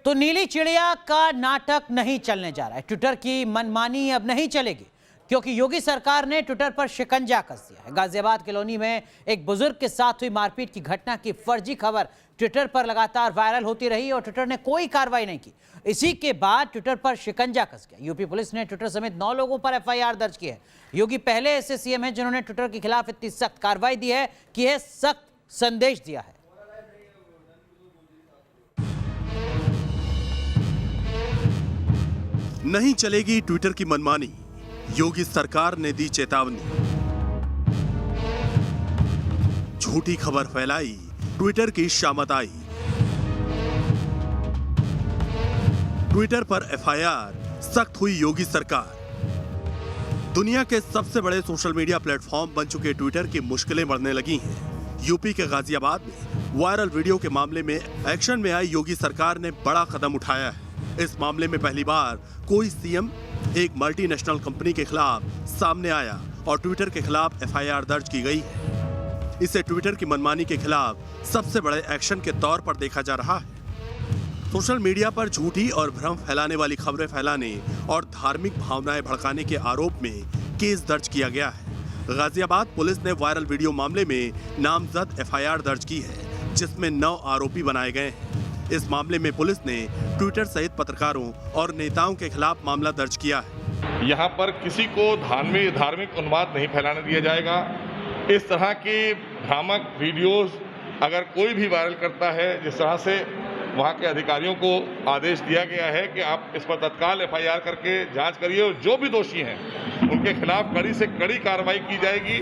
तो नीली चिड़िया का नाटक नहीं चलने जा रहा है। ट्विटर की मनमानी अब नहीं चलेगी क्योंकि योगी सरकार ने ट्विटर पर शिकंजा कस दिया है। गाजियाबाद कॉलोनी में एक बुजुर्ग के साथ हुई मारपीट की घटना की फर्जी खबर ट्विटर पर लगातार वायरल होती रही और ट्विटर ने कोई कार्रवाई नहीं की। इसी के बाद ट्विटर पर शिकंजा कस गया। यूपी पुलिस ने ट्विटर समेत 9 लोगों पर एफआईआर दर्ज की है। योगी पहले ऐसे सीएम हैं जिन्होंने ट्विटर के खिलाफ इतनी सख्त कार्रवाई दी है कि यह सख्त संदेश दिया है। नहीं चलेगी ट्विटर की मनमानी, योगी सरकार ने दी चेतावनी। झूठी खबर फैलाई, ट्विटर की शामत आई। ट्विटर पर एफआईआर, सख्त हुई योगी सरकार। दुनिया के सबसे बड़े सोशल मीडिया प्लेटफॉर्म बन चुके ट्विटर की मुश्किलें बढ़ने लगी हैं। यूपी के गाजियाबाद में वायरल वीडियो के मामले में एक्शन में आई योगी सरकार ने बड़ा कदम उठाया है। इस मामले में पहली बार कोई सीएम एक मल्टीनेशनल कंपनी के खिलाफ सामने आया और ट्विटर के खिलाफ एफआईआर दर्ज की गई है। इसे ट्विटर की मनमानी के खिलाफ सबसे बड़े एक्शन के तौर पर देखा जा रहा है। सोशल मीडिया पर झूठी और भ्रम फैलाने वाली खबरें फैलाने और धार्मिक भावनाएं भड़काने के आरोप में केस दर्ज किया गया है। गाजियाबाद पुलिस ने वायरल वीडियो मामले में नामजद एफआईआर दर्ज की है, जिसमें 9 आरोपी बनाए गए हैं। इस मामले में पुलिस ने ट्विटर सहित पत्रकारों और नेताओं के खिलाफ मामला दर्ज किया है। यहाँ पर किसी को धार्मिक उन्माद नहीं फैलाने दिया जाएगा। इस तरह की भ्रामक वीडियोस अगर कोई भी वायरल करता है, जिस तरह से वहाँ के अधिकारियों को आदेश दिया गया है कि आप इस पर तत्काल एफआईआर करके जांच करिए और जो भी दोषी हैं उनके खिलाफ कड़ी से कड़ी कार्रवाई की जाएगी।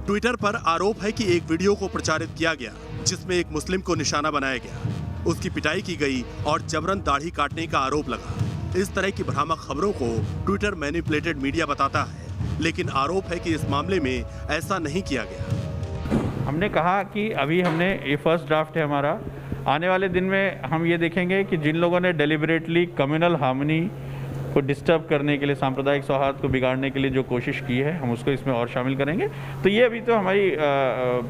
ट्विटर पर आरोप है कि एक वीडियो को प्रचारित किया गया जिसमें एक मुस्लिम को निशाना बनाया गया, उसकी पिटाई की गई और जबरन दाढ़ी काटने का आरोप लगा। इस तरह की भ्रामक खबरों को ट्विटर मैनिपुलेटेड मीडिया बताता है, लेकिन आरोप है कि इस मामले में ऐसा नहीं किया गया। हमने कहा कि अभी हमने ये फर्स्ट ड्राफ्ट है हमारा, आने वाले दिन में हम ये देखेंगे कि जिन लोगों ने डेलिबरेटली कम्युनल हार्मनी को डिस्टर्ब करने के लिए, सांप्रदायिक सौहार्द को बिगाड़ने के लिए जो कोशिश की है, हम उसको इसमें और शामिल करेंगे। तो ये अभी तो हमारी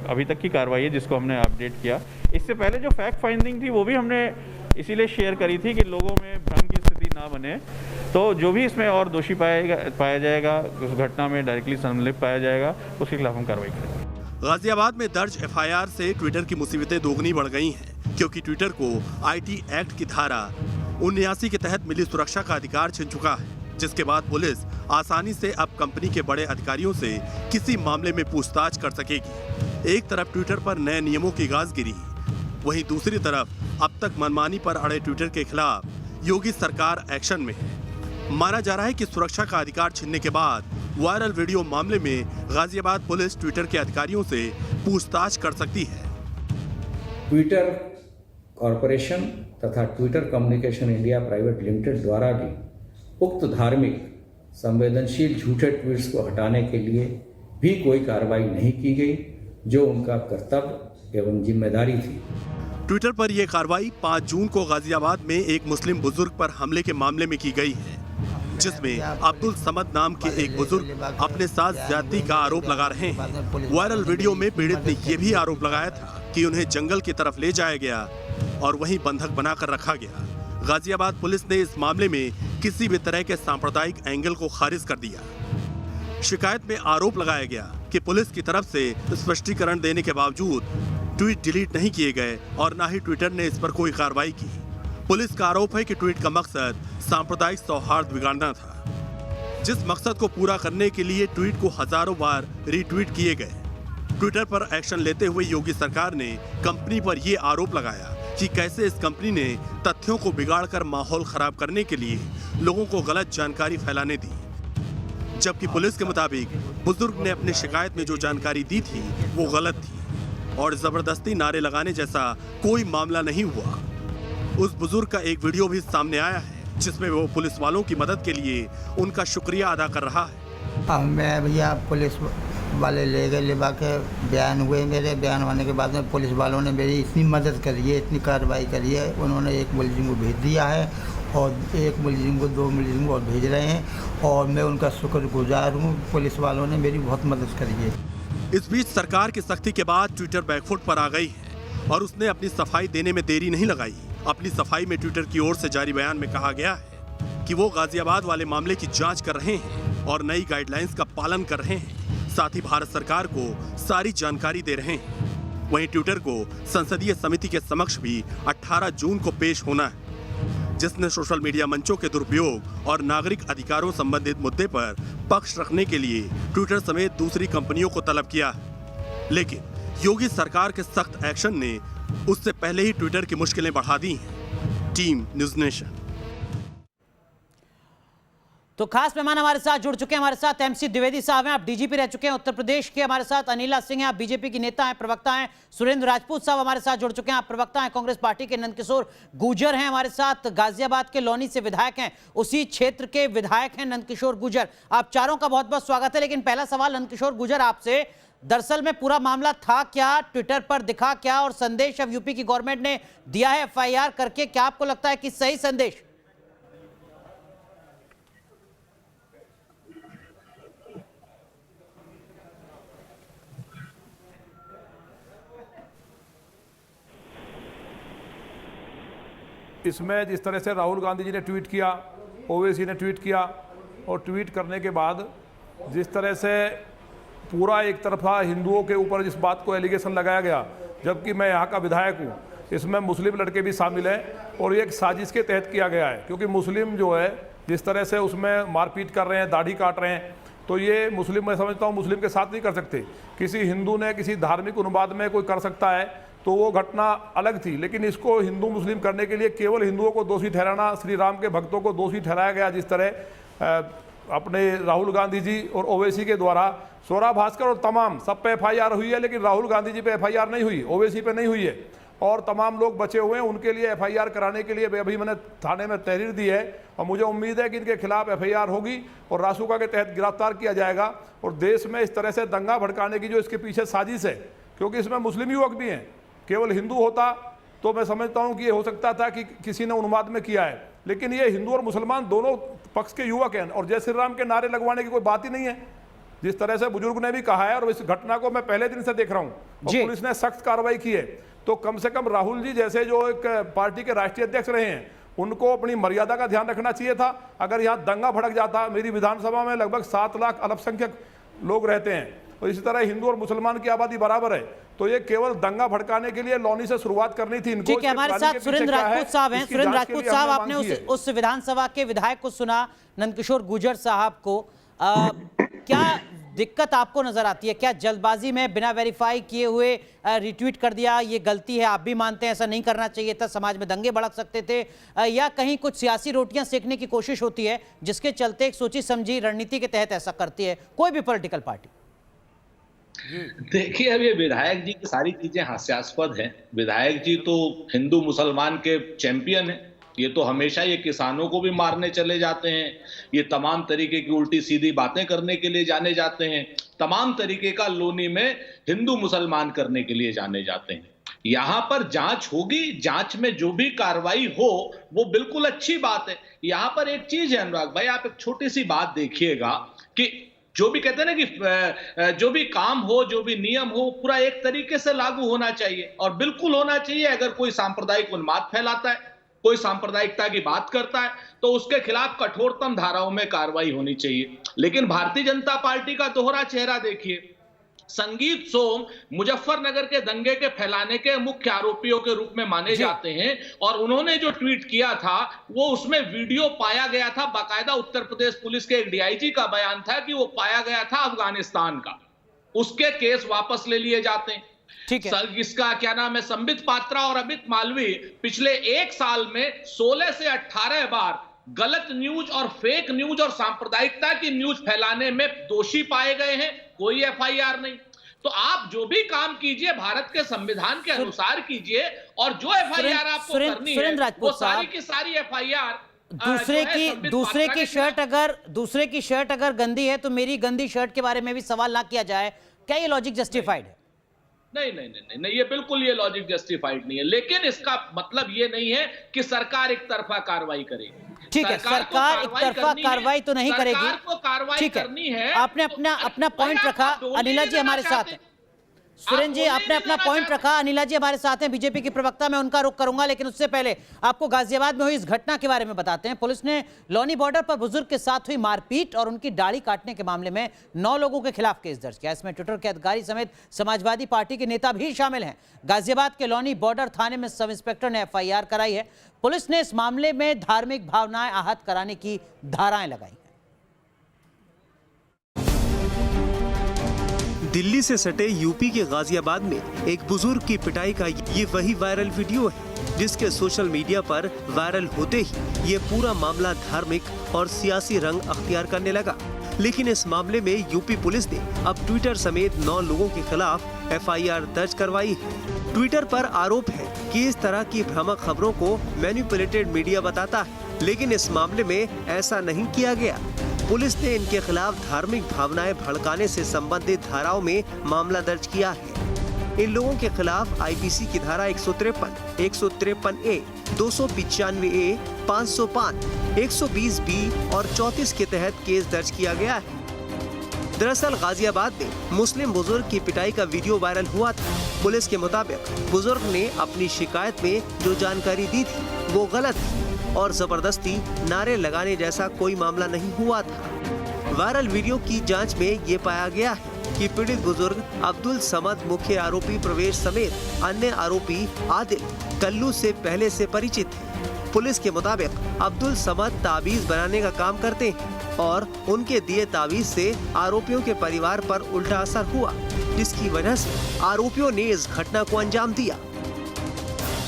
अभी तक की कार्रवाई है जिसको हमने अपडेट किया। इससे पहले जो फैक्ट फाइंडिंग थी वो भी हमने इसीलिए शेयर करी थी कि लोगों में भ्रम की स्थिति ना बने। तो जो भी इसमें और दोषी पाया जाएगा, उस घटना में डायरेक्टली संलिप्त पाया जाएगा, उसके खिलाफ हम कार्रवाई करेंगे। गाजियाबाद में दर्ज एफआईआर से ट्विटर की मुसीबतें दोगुनी बढ़ गई हैं, क्योंकि ट्विटर को आईटी एक्ट की धारा 79 के तहत मिली सुरक्षा का अधिकार छिन चुका है, जिसके बाद पुलिस आसानी से अब कंपनी के बड़े अधिकारियों से किसी मामले में पूछताछ कर सकेगी। एक तरफ ट्विटर पर नए नियमों की गाज गिरी, वहीं दूसरी तरफ अब तक मनमानी पर अड़े ट्विटर के खिलाफ योगी सरकार एक्शन में है। माना जा रहा है कि सुरक्षा का अधिकार छीनने के बाद वायरल वीडियो मामले में गाजियाबाद पुलिस ट्विटर के अधिकारियों से पूछताछ कर सकती है। ट्विटर कॉरपोरेशन तथा Twitter communication India private limited द्वारा भी उक्त धार्मिक संवेदनशील झूठे ट्वीट्स को हटाने के लिए भी कोई कार्रवाई नहीं की गई, जो उनका कर्तव्य एवं जिम्मेदारी थी। ट्विटर पर यह कार्रवाई 5 जून को गाजियाबाद में एक मुस्लिम बुजुर्ग पर हमले के मामले में की गई है, जिसमें अब्दुल समद नाम के एक बुजुर्ग अपने साथ ज्यादती का आरोप लगा रहे हैं। वायरल वीडियो में पीड़ित ने यह भी आरोप लगाया था कि उन्हें जंगल की तरफ ले जाया गया और वहीं बंधक बनाकर रखा गया। गाजियाबाद पुलिस ने इस मामले में किसी भी तरह के सांप्रदायिक एंगल को खारिज कर दिया। शिकायत में आरोप लगाया गया कि पुलिस की तरफ से स्पष्टीकरण देने के बावजूद ट्वीट डिलीट नहीं किए गए और न ही ट्विटर ने इस पर कोई कार्रवाई की। पुलिस का आरोप है कि ट्वीट का मकसद सांप्रदायिक सौहार्द बिगाड़ना था, जिस मकसद को पूरा करने के लिए ट्वीट को हजारों बार रीट्वीट किए गए। ट्विटर पर एक्शन लेते हुए योगी सरकार ने कंपनी पर यह आरोप लगाया कि कैसे इस कंपनी ने तथ्यों को बिगाड़कर माहौल खराब करने के लिए लोगों को गलत जानकारी फैलाने दी, जबकि पुलिस के मुताबिक बुजुर्ग ने अपनी शिकायत में जो जानकारी दी थी वो गलत थी और जबरदस्ती नारे लगाने जैसा कोई मामला नहीं हुआ। उस बुजुर्ग का एक वीडियो भी सामने आया है जिसमें वो पुलिस वालों की मदद के लिए उनका शुक्रिया अदा कर रहा है। मैं भैया पुलिस वाले ले गए, ले के बयान हुए, मेरे बयान होने के बाद में पुलिस वालों ने मेरी इतनी मदद करी है, इतनी कार्रवाई करी है। उन्होंने एक मुलजिम को भेज दिया है और एक मुलजिम को, 2 मुलजिम को और भेज रहे हैं और मैं उनका शुक्रगुजार हूँ। पुलिस वालों ने मेरी बहुत मदद करी है। इस बीच सरकार की सख्ती के बाद ट्विटर बैकफुट पर आ गई है और उसने अपनी सफाई देने में देरी नहीं लगाई अपनी सफाई में ट्विटर की ओर से जारी बयान में कहा गया है कि वो गाजियाबाद वाले मामले की जांच कर रहे हैं और नई गाइडलाइंस का पालन कर रहे हैं, साथ ही भारत सरकार को सारी जानकारी दे रहे हैं। वहीं ट्विटर को संसदीय समिति के समक्ष भी 18 जून को पेश होना है, जिसने सोशल मीडिया मंचों के दुरुपयोग और नागरिक अधिकारों संबंधित मुद्दे पर पक्ष रखने के लिए ट्विटर समेत दूसरी कंपनियों को तलब किया है। लेकिन योगी सरकार के सख्त एक्शन ने उससे पहले ही ट्विटर की मुश्किलें बढ़ा दी हैं। Team news nation. तो खास मेहमान हमारे साथ जुड़ चुके हैं, हमारे साथ एमसी द्विवेदी साहब हैं, आप डीजीपी रह चुके हैं उत्तर प्रदेश के। हमारे साथ अनिला सिंह हैं, आप बीजेपी की नेता हैं, प्रवक्ता हैं। सुरेंद्र राजपूत साहब हमारे साथ जुड़ चुके हैं, आप प्रवक्ता हैं कांग्रेस पार्टी के। नंदकिशोर गुर्जर हैं हमारे साथ, गाजियाबाद के लोनी से विधायक हैं, उसी क्षेत्र के विधायक हैं नंदकिशोर गुर्जर। आप चारों का बहुत बहुत स्वागत है। लेकिन पहला सवाल नंदकिशोर गुर्जर आपसे, दरअसल में पूरा मामला था क्या, ट्विटर पर दिखा क्या, और संदेश अब यूपी की गवर्नमेंट ने दिया है एफआईआर करके, क्या आपको लगता है कि सही संदेश? इसमें जिस तरह से राहुल गांधी जी ने ट्वीट किया, ओवैसी ने ट्वीट किया, और ट्वीट करने के बाद जिस तरह से पूरा एक तरफा हिंदुओं के ऊपर जिस बात को एलिगेशन लगाया गया, जबकि मैं यहाँ का विधायक हूँ, इसमें मुस्लिम लड़के भी शामिल हैं और ये एक साजिश के तहत किया गया है। क्योंकि मुस्लिम जो है जिस तरह से उसमें मारपीट कर रहे हैं, दाढ़ी काट रहे हैं, तो ये मुस्लिम, मैं समझता हूँ मुस्लिम के साथ नहीं कर सकते। किसी हिंदू ने किसी धार्मिक अनुवाद में कोई कर सकता है तो वो घटना अलग थी, लेकिन इसको हिंदू मुस्लिम करने के लिए केवल हिंदुओं को दोषी ठहराना, श्री राम के भक्तों को दोषी ठहराया गया, जिस तरह अपने राहुल गांधी जी और ओवैसी के द्वारा। स्वरा भास्कर और तमाम सब पे एफआईआर हुई है, लेकिन राहुल गांधी जी पे एफआईआर नहीं हुई, ओवैसी पे नहीं हुई है, और तमाम लोग बचे हुए हैं। उनके लिए एफआईआर कराने के लिए अभी मैंने थाने में तहरीर दी है और मुझे उम्मीद है कि इनके खिलाफ एफआईआर होगी और रासुका के तहत गिरफ्तार किया जाएगा। और देश में इस तरह से दंगा भड़काने की जो इसके पीछे साजिश है, क्योंकि इसमें मुस्लिम युवक भी हैं, केवल हिंदू होता तो मैं समझता हूं कि ये हो सकता था कि किसी ने उन्माद में किया है, लेकिन ये हिंदू और मुसलमान दोनों पक्ष के युवक हैं और जय श्री राम के नारे लगवाने की कोई बात ही नहीं है, जिस तरह से बुजुर्ग ने भी कहा है। और इस घटना को मैं पहले दिन से देख रहा हूं और पुलिस ने सख्त कार्रवाई की है। तो कम से कम राहुल जी जैसे जो एक पार्टी के राष्ट्रीय अध्यक्ष रहे हैं, उनको अपनी मर्यादा का ध्यान रखना चाहिए था। अगर यहाँ दंगा भड़क जाता, मेरी विधानसभा में लगभग 7 लाख अल्पसंख्यक लोग रहते हैं और इसी तरह हिंदू और मुसलमान की आबादी बराबर है, तो ये केवल दंगा भड़काने के लिए लोनी से शुरुआत करनी थी इनको। ठीक है, हमारे साथ सुरेंद्र राजपूत साहब हैं। सुरेंद्र राजपूत साहब, आपने उस विधानसभा के विधायक को सुना, नंदकिशोर गुर्जर साहब को, क्या दिक्कत आपको नजर आती है? क्या जल्दबाजी में बिना वेरीफाई किए हुए रिट्वीट कर दिया, ये गलती है, आप भी मानते हैं ऐसा नहीं करना चाहिए था, समाज में दंगे भड़क सकते थे, या कहीं कुछ सियासी रोटियां सेकने की कोशिश होती है जिसके चलते एक सोची समझी रणनीति के तहत ऐसा करती है कोई भी पॉलिटिकल पार्टी? देखिए, अब ये विधायक जी की सारी चीजें हास्यास्पद हैं। विधायक जी तो हिंदू मुसलमान के चैंपियन हैं, ये तो हमेशा ये किसानों को भी मारने चले जाते हैं, ये तमाम तरीके की उल्टी सीधी बातें करने के लिए जाने जाते हैं, तमाम तरीके का लोनी में हिंदू मुसलमान करने के लिए जाने जाते हैं। यहाँ पर जांच होगी, जांच में जो भी कार्रवाई हो वो बिल्कुल अच्छी बात है। यहाँ पर एक चीज है अनुराग भाई, आप एक छोटी सी बात देखिएगा कि जो भी कहते हैं ना कि जो भी काम हो, जो भी नियम हो, पूरा एक तरीके से लागू होना चाहिए और बिल्कुल होना चाहिए। अगर कोई सांप्रदायिक उन्माद फैलाता है, कोई सांप्रदायिकता की बात करता है, तो उसके खिलाफ कठोरतम धाराओं में कार्रवाई होनी चाहिए। लेकिन भारतीय जनता पार्टी का दोहरा चेहरा देखिए। संगीत सोम मुजफ्फरनगर के दंगे के फैलाने के मुख्य आरोपियों के रूप में माने जाते हैं और उन्होंने जो ट्वीट किया था वो उसमें वीडियो पाया गया था, बाकायदा उत्तर प्रदेश पुलिस के एक डीआईजी का बयान था कि वो पाया गया था अफगानिस्तान का। उसके केस वापस ले लिए जाते हैं। ठीक है, इसका क्या नाम है, संबित पात्रा और अमित मालवीय पिछले 1 साल में 16 से 18 बार गलत न्यूज और फेक न्यूज और सांप्रदायिकता की न्यूज फैलाने में दोषी पाए गए हैं, कोई एफआईआर नहीं। तो आप जो भी काम कीजिए भारत के संविधान के अनुसार कीजिए और जो एफआईआर आपको करनी है वो सारी की सारी एफआईआर दूसरे की शर्ट अगर गंदी है तो मेरी गंदी शर्ट के बारे में भी सवाल ना किया जाए, क्या ये लॉजिक जस्टिफाइड है? नहीं, ये बिल्कुल ये लॉजिक जस्टिफाइड नहीं है। लेकिन इसका मतलब ये नहीं है कि सरकार एक तरफा कार्रवाई करेगी। ठीक है, सरकार एक तरफा कार्रवाई तो नहीं करेगी। सरकार को कार्रवाई करनी है। आपने अपना पॉइंट रखा। अनिला जी हमारे साथ हैं, सुरेंद्र जी, आपने अपना पॉइंट रखा। अनिला जी हमारे साथ हैं, बीजेपी की प्रवक्ता, मैं उनका रुख करूंगा, लेकिन उससे पहले आपको गाजियाबाद में हुई इस घटना के बारे में बताते हैं। पुलिस ने लोनी बॉर्डर पर बुजुर्ग के साथ हुई मारपीट और उनकी दाढ़ी काटने के मामले में 9 लोगों के खिलाफ केस दर्ज किया। इसमें ट्विटर के अधिकारी समेत समाजवादी पार्टी के नेता भी शामिल हैं। गाजियाबाद के लोनी बॉर्डर थाने में सब इंस्पेक्टर ने FIR कराई है। पुलिस ने इस मामले में धार्मिक भावनाएं आहत कराने की धाराएं लगाई। दिल्ली से सटे यूपी के गाजियाबाद में एक बुजुर्ग की पिटाई का ये वही वायरल वीडियो है जिसके सोशल मीडिया पर वायरल होते ही ये पूरा मामला धार्मिक और सियासी रंग अख्तियार करने लगा। लेकिन इस मामले में यूपी पुलिस ने अब ट्विटर समेत 9 लोगों के खिलाफ FIR दर्ज करवाई है। ट्विटर पर आरोप है कि इस तरह की भ्रामक खबरों को मैनिपुलेटेड मीडिया बताता है, लेकिन इस मामले में ऐसा नहीं किया गया। पुलिस ने इनके खिलाफ धार्मिक भावनाएं भड़काने से संबंधित धाराओं में मामला दर्ज किया है। इन लोगों के खिलाफ IPC की धारा 153, 153A, 295A, 505, 120B और 34 के तहत केस दर्ज किया गया है। दरअसल गाजियाबाद में मुस्लिम बुजुर्ग की पिटाई का वीडियो वायरल हुआ था। पुलिस के मुताबिक बुजुर्ग ने अपनी शिकायत में जो जानकारी दी थी वो गलत थी और जबरदस्ती नारे लगाने जैसा कोई मामला नहीं हुआ था। वायरल वीडियो की जांच में ये पाया गया है कि पीड़ित बुजुर्ग अब्दुल समद मुख्य आरोपी प्रवेश समेत अन्य आरोपी आदिल कल्लू से पहले से परिचित थे। पुलिस के मुताबिक अब्दुल समद ताबीज बनाने का काम करते हैं और उनके दिए ताबीज से आरोपियों के परिवार पर उल्टा असर हुआ, जिसकी वजह से आरोपियों ने इस घटना को अंजाम दिया।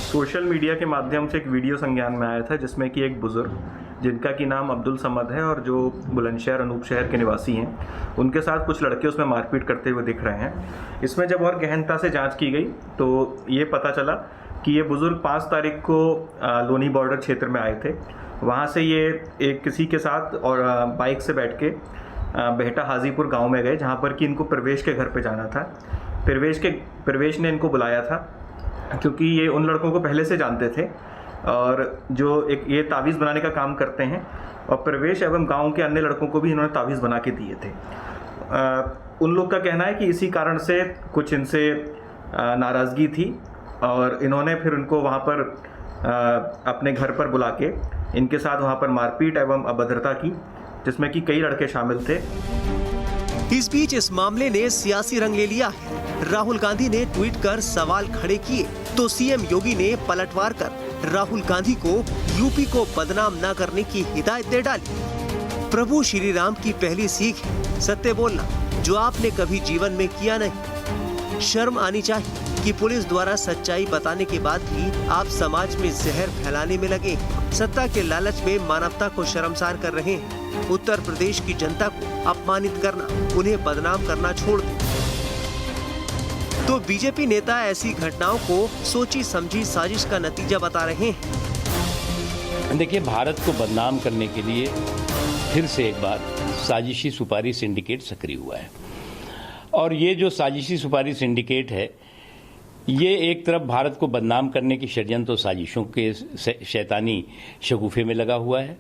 सोशल मीडिया के माध्यम से एक वीडियो संज्ञान में आया था जिसमें कि एक बुजुर्ग जिनका कि नाम अब्दुल समद है और जो बुलंदशहर अनूप शहर के निवासी हैं, उनके साथ कुछ लड़के उसमें मारपीट करते हुए दिख रहे हैं। इसमें जब और गहनता से जांच की गई तो ये पता चला कि ये बुजुर्ग 5 तारीख को लोनी बॉर्डर क्षेत्र में आए थे। वहाँ से ये एक किसी के साथ और बाइक से बैठ के बेहटा हाजीपुर गाँव में गए, जहाँ पर कि इनको प्रवेश के घर पर जाना था। प्रवेश ने इनको बुलाया था क्योंकि ये उन लड़कों को पहले से जानते थे और जो एक ये तावीज़ बनाने का काम करते हैं, और प्रवेश एवं गांव के अन्य लड़कों को भी इन्होंने तावीज़ बना के दिए थे। उन लोग का कहना है कि इसी कारण से कुछ इनसे नाराज़गी थी और इन्होंने फिर उनको वहाँ पर अपने घर पर बुला के इनके साथ वहाँ पर मारपीट एवं अभद्रता की, जिसमें कि कई लड़के शामिल थे। इस बीच इस मामले ने सियासी रंग ले लिया है। राहुल गांधी ने ट्वीट कर सवाल खड़े किए तो CM योगी ने पलटवार कर राहुल गांधी को यूपी को बदनाम न करने की हिदायत दे डाली। प्रभु श्री राम की पहली सीख है सत्य बोलना, जो आपने कभी जीवन में किया नहीं। शर्म आनी चाहिए कि पुलिस द्वारा सच्चाई बताने के बाद भी आप समाज में जहर फैलाने में लगे। सत्ता के लालच में मानवता को शर्मसार कर रहे हैं। उत्तर प्रदेश की जनता को अपमानित करना, उन्हें बदनाम करना छोड़ दें। तो बीजेपी नेता ऐसी घटनाओं को सोची समझी साजिश का नतीजा बता रहे हैं। देखिए, भारत को बदनाम करने के लिए फिर से एक बार साजिशी सुपारी सिंडिकेट सक्रिय हुआ है। और ये जो साजिशी सुपारी सिंडिकेट है, ये एक तरफ भारत को बदनाम करने की षड्यंत्र और साजिशों के शैतानी शगुफे में लगा हुआ है,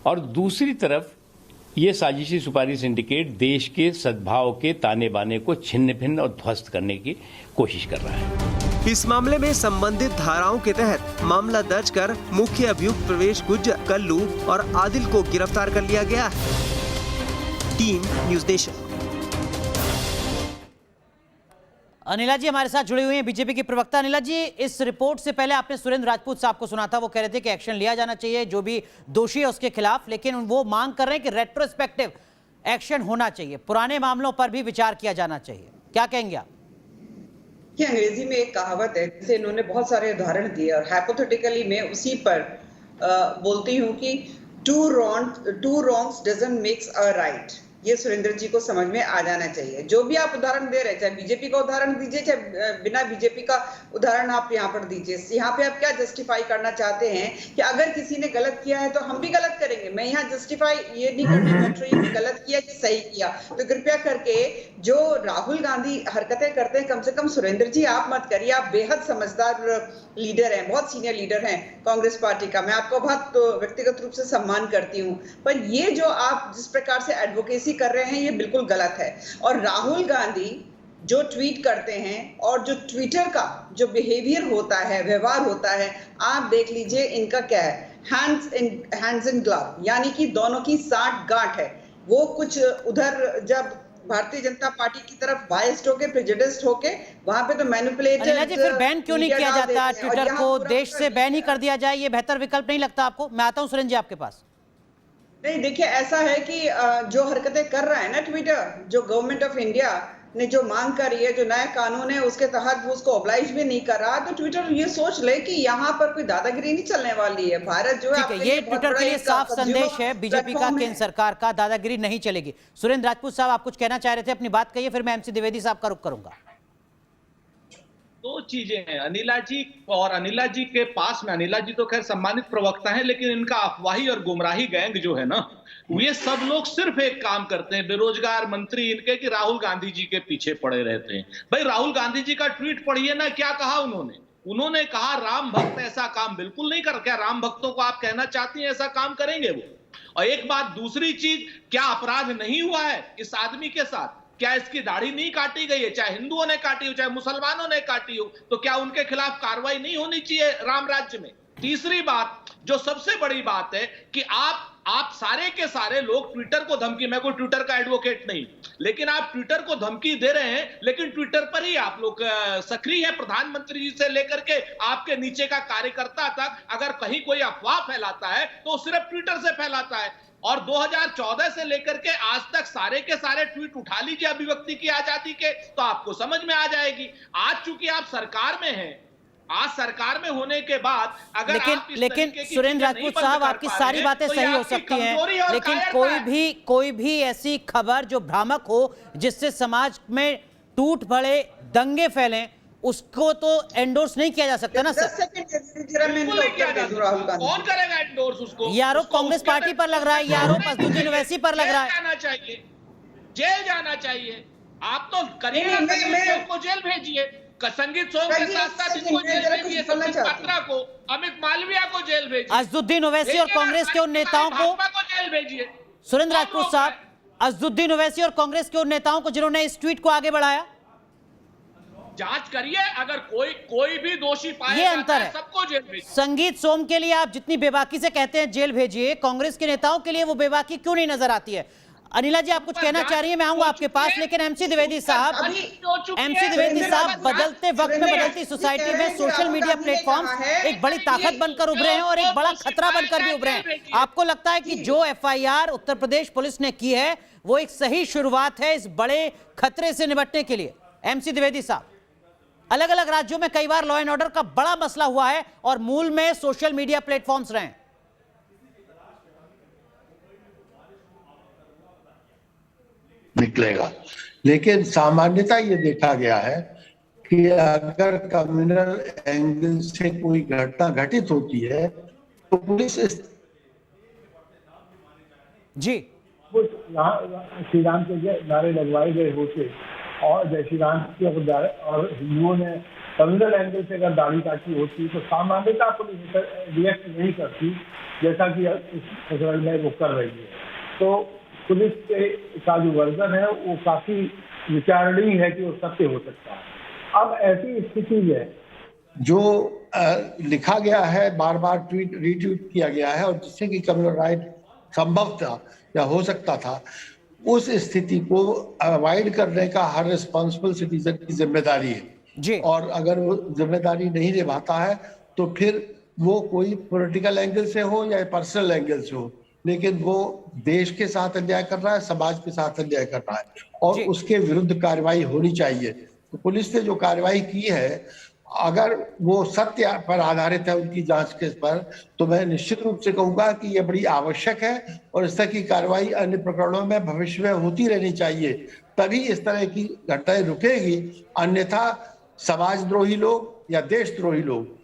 और दूसरी तरफ ये साजिशी सुपारी सिंडिकेट देश के सद्भाव के ताने बाने को छिन्न भिन्न और ध्वस्त करने की कोशिश कर रहा है। इस मामले में संबंधित धाराओं के तहत मामला दर्ज कर मुख्य अभियुक्त प्रवेश गुज्जर, कल्लू और आदिल को गिरफ्तार कर लिया गया है। Team news nation. Anila ji हमारे साथ जुड़े हुए हैं, बीजेपी की प्रवक्ता। अनिला जी, इस रिपोर्ट से पहले आपने सुरेंद्र राजपूत साहब को सुना था, वो कह रहे थे कि एक्शन लिया जाना चाहिए जो भी दोषी है उसके खिलाफ, लेकिन वो मांग कर रहे हैं कि रेट्रोस्पेक्टिव एक्शन होना चाहिए, पुराने मामलों पर भी विचार किया जाना चाहिए। क्या कहेंगे आप? कि अंग्रेजी में एक कहावत है जिसे इन्होंने बहुत सारे उदाहरण दिए और हाइपोथेटिकली मैं उसी पर बोलती हूँ कि two wrongs doesn't makes a right. ये सुरेंद्र जी को समझ में आ जाना चाहिए। जो भी आप उदाहरण दे रहे, चाहे बीजेपी का उदाहरण दीजिए, चाहे बिना बीजेपी का उदाहरण आप यहाँ पर दीजिए, यहाँ पे आप क्या जस्टिफाई करना चाहते हैं कि अगर किसी ने गलत किया है तो हम भी गलत करेंगे। मैं यहाँ जस्टिफाई ये नहीं करना चाह रही हूँ गलत किया कि सही किया। तो कृपया करके जो राहुल गांधी हरकतें करते हैं, कम से कम सुरेंद्र जी आप मत करिए। आप बेहद समझदार लीडर हैं, बहुत सीनियर लीडर हैं कांग्रेस पार्टी का, मैं आपको बहुत व्यक्तिगत रूप से सम्मान करती हूँ, पर ये जो आप जिस प्रकार से एडवोकेसी कर रहे हैं ये बिल्कुल गलत है। और राहुल गांधी जो ट्वीट करते हैं और जो ट्विटर का जो बिहेवियर होता है, व्यवहार होता है, आप देख लीजिए इनका क्या है, हैंड्स इन ग्लव, यानी कि दोनों की साठ गांठ है। वो कुछ उधर जब भारतीय जनता पार्टी की तरफ बायस्ड होके, प्रेजुडिस्ड होके, वहां पे तो मैनिपुलेटेड। अनिला जी, फिर बैन क्यों नहीं किया जाता ट्विटर को? देश से बैन ही कर दिया जाए, ये बेहतर विकल्प नहीं लगता आपको? मैं आता हूं सुरेंद्र जी आपके पास। नहीं, देखिए ऐसा है कि जो हरकतें कर रहा है ना ट्विटर, जो गवर्नमेंट ऑफ इंडिया ने जो मांग करी है, जो नया कानून है उसके तहत वो उसको ऑब्लाइज भी नहीं कर रहा, तो ट्विटर ये सोच ले कि यहाँ पर कोई दादागिरी नहीं चलने वाली है। भारत जो है ठीक है, ये ट्विटर के लिए साफ संदेश है बीजेपी का, केंद्र सरकार का, दादागिरी नहीं चलेगी। सुरेंद्र राजपूत साहब, आप कुछ कहना चाह रहे थे, अपनी बात कहिए, फिर मैं एमसी द्विवेदी साहब का रुख करूंगा। दो चीजें हैं अनिला जी, और अनिला जी के पास में, अनिला जी तो खैर सम्मानित प्रवक्ता हैं, लेकिन इनका अफवाही और गुमराही गैंग जो है ना, ये सब लोग सिर्फ एक काम करते हैं, बेरोजगार मंत्री इनके, कि राहुल गांधी जी के पीछे पड़े रहते हैं। भाई राहुल गांधी जी का ट्वीट पढ़िए ना, क्या कहा उन्होंने कहा राम भक्त ऐसा काम बिल्कुल नहीं कर। क्या राम भक्तों को आप कहना चाहती हैं ऐसा काम करेंगे वो? और एक बात, दूसरी चीज, क्या अपराध नहीं हुआ है इस आदमी के साथ? क्या इसकी दाढ़ी नहीं काटी गई है? चाहे हिंदुओं ने काटी हो, चाहे मुसलमानों ने काटी हो, तो क्या उनके खिलाफ कार्रवाई नहीं होनी चाहिए राम राज्य में? तीसरी बात, जो सबसे बड़ी बात है, कि आप सारे के सारे लोग ट्विटर को धमकी, मैं कोई ट्विटर का एडवोकेट नहीं, लेकिन आप ट्विटर को धमकी दे रहे हैं, लेकिन ट्विटर पर ही आप लोग सक्रिय है। प्रधानमंत्री जी से लेकर के आपके नीचे का कार्यकर्ता तक अगर कहीं कोई अफवाह फैलाता है तो सिर्फ ट्विटर से फैलाता है। और 2014 से लेकर के आज तक सारे के सारे ट्वीट उठा लीजिए अभिव्यक्ति की आजादी के, तो आपको समझ में आ जाएगी। आज चूंकि आप सरकार में हैं, आज सरकार में होने के बाद अगर लेकिन सुरेंद्र राजपूत साहब, आपकी सारी बातें सही हो सकती हैं, लेकिन कोई भी ऐसी खबर जो भ्रामक हो, जिससे समाज में टूट पड़े, दंगे फैलें, उसको तो एंडोर्स नहीं किया जा सकता ना सर। कौन करेगा एंडोर्स उसको? ये आरोप कांग्रेस पार्टी पर लग रहा है, ये आरोप असदुद्दीन ओवैसी पर लग रहा है। जेल जाना चाहिए। आप तो करिए को जेल भेजिए, संगीत सोम के साथ साथ इनको जेल भेजिए, संबित पात्रा को, अमित मालविया को जेल भेजिए, असदुद्दीन ओवैसी और कांग्रेस के उन नेताओं को जेल भेजिए। सुरेंद्र राजपूत साहब, असदुद्दीन ओवैसी और कांग्रेस के उन नेताओं को जिन्होंने इस ट्वीट को आगे बढ़ाया, जांच करिए, अगर कोई भी दोषी पाया ये अंतर है। सबको जेल भेजिए। संगीत सोम के लिए आप जितनी बेबाकी से कहते हैं जेल भेजिए, कांग्रेस के नेताओं के लिए वो बेबाकी क्यों नहीं नजर आती है? अनिला जी, आप कुछ कहना चाह रही हैं, मैं आऊंगा आपके पास, लेकिन एमसी द्विवेदी साहब, बदलते वक्त में, बदलती सोसाइटी में सोशल मीडिया प्लेटफॉर्म्स एक बड़ी ताकत बनकर उभरे हैं और एक बड़ा खतरा बनकर भी उभरे हैं। आपको लगता है कि जो एफआईआर उत्तर प्रदेश पुलिस ने की है वो एक सही शुरुआत है इस बड़े खतरे से निपटने के लिए? एमसी द्विवेदी साहब, अलग अलग राज्यों में कई बार लॉ एंड ऑर्डर का बड़ा मसला हुआ है और मूल में सोशल मीडिया प्लेटफॉर्म्स रहे। निकलेगा, लेकिन सामान्यतः ये देखा गया है कि अगर कम्युनल एंगल से कोई घटना घटित होती है तो पुलिस जी श्री राम के नारे लगवाए गए होते और जय श्री राम की और हिंदुओं ने कम्युनल एंगल से अगर दाढ़ी काटी होती तो सामान्यतः पुलिस रिएक्ट नहीं करती, जैसा कि इस फैसले में वो कर रही है। तो पुलिस का जो वर्जन है वो काफी विचारणीय है कि वो सत्य हो सकता है। अब ऐसी स्थिति है जो लिखा गया है, बार बार रीट्वीट किया गया है, और जिससे कि कम्युनल राइट संभव था या हो सकता था, उस स्थिति को अवॉइड करने का हर रिस्पॉन्सिबल सिटीजन की जिम्मेदारी है जी। और अगर वो जिम्मेदारी नहीं निभाता है तो फिर वो कोई पॉलिटिकल एंगल से हो या पर्सनल एंगल से हो, लेकिन वो देश के साथ अन्याय कर रहा है, समाज के साथ अन्याय कर रहा है और उसके विरुद्ध कार्रवाई होनी चाहिए। तो पुलिस ने जो कार्रवाई की है, अगर वो सत्य पर आधारित है उनकी जांच के पर, तो मैं निश्चित रूप से कहूंगा कि ये बड़ी आवश्यक है और इस तरह की कार्रवाई अन्य प्रकरणों में भविष्य में होती रहनी चाहिए, तभी इस तरह की घटनाएं रुकेगी। अन्यथा समाजद्रोही लोग या देशद्रोही लोग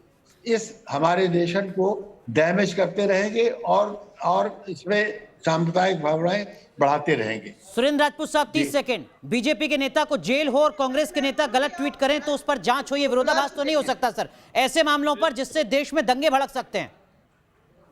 इस हमारे नेशन को डैमेज करते रहेंगे और इसमें सांप्रदायिक भावनाएं बढ़ाते रहेंगे। सुरेंद्र राजपूत साहब, 30 सेकंड। बीजेपी के नेता को जेल हो और कांग्रेस के नेता गलत ट्वीट करें तो उस पर जांच हो, ये विरोधाभास तो नहीं हो सकता सर ऐसे मामलों पर जिससे देश में दंगे भड़क सकते हैं?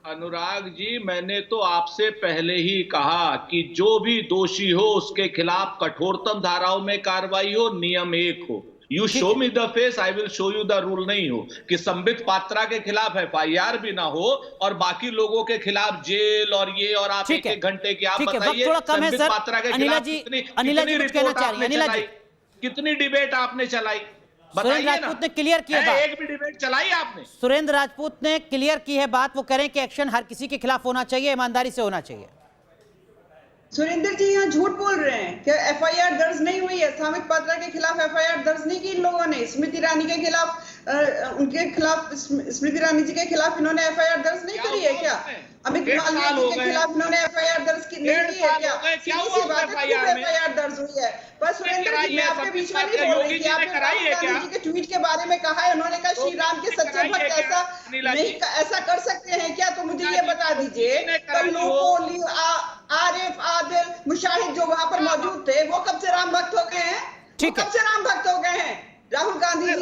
अनुराग जी, मैंने तो आपसे पहले ही कहा कि जो भी दोषी हो उसके खिलाफ कठोरतम धाराओं में कार्रवाई हो, नियम एक हो। You show me the face, I will show you the rule नहीं हो कि संबित पात्रा के खिलाफ FIR भी ना हो और बाकी लोगों के खिलाफ जेल और ये और आप एक घंटे की आप बताइए संबित पात्रा के खिलाफ कितनी रिपोर्ट आपने चलाई, कितनी डिबेट आपने चलाई, सुरेंद्र राजपूत ने क्लियर किया बात। एक भी डिबेट चलाई आपने? सुरेंद्र राजपूत ने क्लियर की है बात। वो कह रहे हैं कि एक्शन हर किसी के खिलाफ होना चाहिए, ईमानदारी से होना चाहिए। सुरेंद्र जी यहाँ झूठ बोल रहे हैं। क्या FIR दर्ज नहीं हुई है? संबित पात्रा के खिलाफ FIR दर्ज नहीं की इन लोगों ने? स्मृति ईरानी के खिलाफ उनके खिलाफ स्मृति ईरानी जी के खिलाफ इन्होंने FIR दर्ज नहीं करी है क्या? अमित मालवीय जी के खिलाफ इन्होंने FIR दर्ज नहीं की है क्या? सीधी सी बात है, FIR दर्ज हुई है। पर सुरेंद्र जी, मैं आपके बीच में नहीं बोल रही थी। आपने राहुल गांधी जी के ट्वीट के बारे में कहा है, उन्होंने कहा श्री राम के सच्चे भक्त ऐसा कर सकते हैं क्या? तो मुझे ये बता दीजिए, कल्लू, आरिफ, आदिल, मुशाहिद जो वहां पर मौजूद थे, वो कब से राम भक्त हो गए हैं? ठीक है, कब से राम भक्त हो गए हैं? राहुल गांधी जी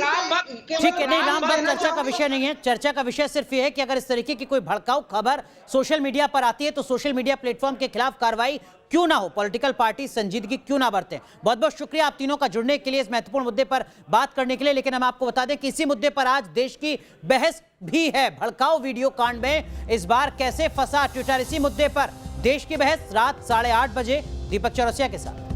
ठीक है, नहीं, राम भक्त चर्चा का विषय नहीं है। चर्चा का विषय सिर्फ ये है कि अगर इस तरीके की कोई भड़काऊ खबर सोशल मीडिया पर आती है तो सोशल मीडिया प्लेटफॉर्म के खिलाफ कार्रवाई क्यों ना हो, पॉलिटिकल पार्टी संजीदगी क्यों ना बरतें। बहुत बहुत शुक्रिया आप तीनों का जुड़ने के लिए, इस महत्वपूर्ण मुद्दे पर बात करने के लिए। लेकिन हम आपको बता दें कि इसी मुद्दे पर आज देश की बहस भी है। भड़काऊ वीडियो कांड में इस बार कैसे फंसा ट्विटर, इसी मुद्दे पर देश की बहस रात 8:30 बजे दीपक चौरसिया के साथ।